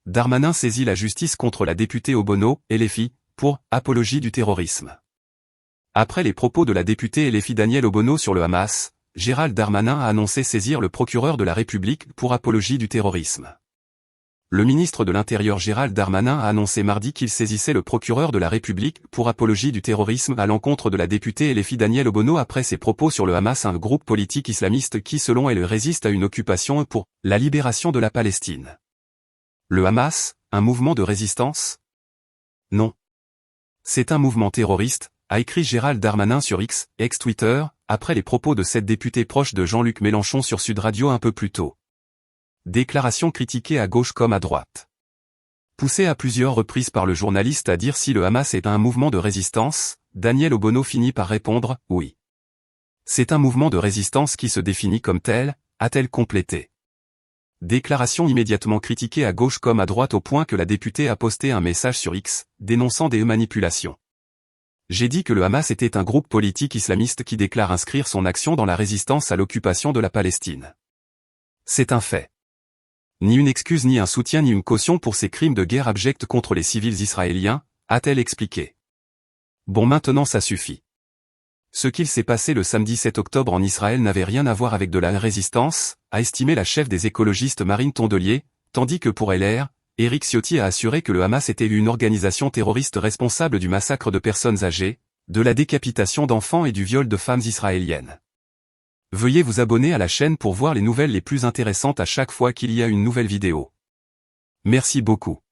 Darmanin saisit la justice contre la députée Obono, LFI, pour « apologie du terrorisme ». Après les propos de la députée LFI Danielle Obono sur le Hamas, Gérald Darmanin a annoncé saisir le procureur de la République pour apologie du terrorisme. Le ministre de l'Intérieur Gérald Darmanin a annoncé mardi qu'il saisissait le procureur de la République pour apologie du terrorisme à l'encontre de la députée LFI Danielle Obono après ses propos sur le Hamas, un groupe politique islamiste qui selon elle résiste à une occupation pour la libération de la Palestine. Le Hamas, un mouvement de résistance? Non. C'est un mouvement terroriste, a écrit Gérald Darmanin sur X, ex-Twitter, après les propos de cette députée proche de Jean-Luc Mélenchon sur Sud Radio un peu plus tôt. Déclaration critiquée à gauche comme à droite. Poussé à plusieurs reprises par le journaliste à dire si le Hamas est un mouvement de résistance, Danielle Obono finit par répondre « oui ». C'est un mouvement de résistance qui se définit comme tel, a-t-elle complété. Déclaration immédiatement critiquée à gauche comme à droite au point que la députée a posté un message sur X, dénonçant des manipulations. J'ai dit que le Hamas était un groupe politique islamiste qui déclare inscrire son action dans la résistance à l'occupation de la Palestine. C'est un fait. Ni une excuse ni un soutien ni une caution pour ces crimes de guerre abjects contre les civils israéliens, a-t-elle expliqué. Bon, maintenant ça suffit. Ce qu'il s'est passé le samedi 7 octobre en Israël n'avait rien à voir avec de la résistance, a estimé la chef des écologistes Marine Tondelier, tandis que pour LR, Éric Ciotti a assuré que le Hamas était une organisation terroriste responsable du massacre de personnes âgées, de la décapitation d'enfants et du viol de femmes israéliennes. Veuillez vous abonner à la chaîne pour voir les nouvelles les plus intéressantes à chaque fois qu'il y a une nouvelle vidéo. Merci beaucoup.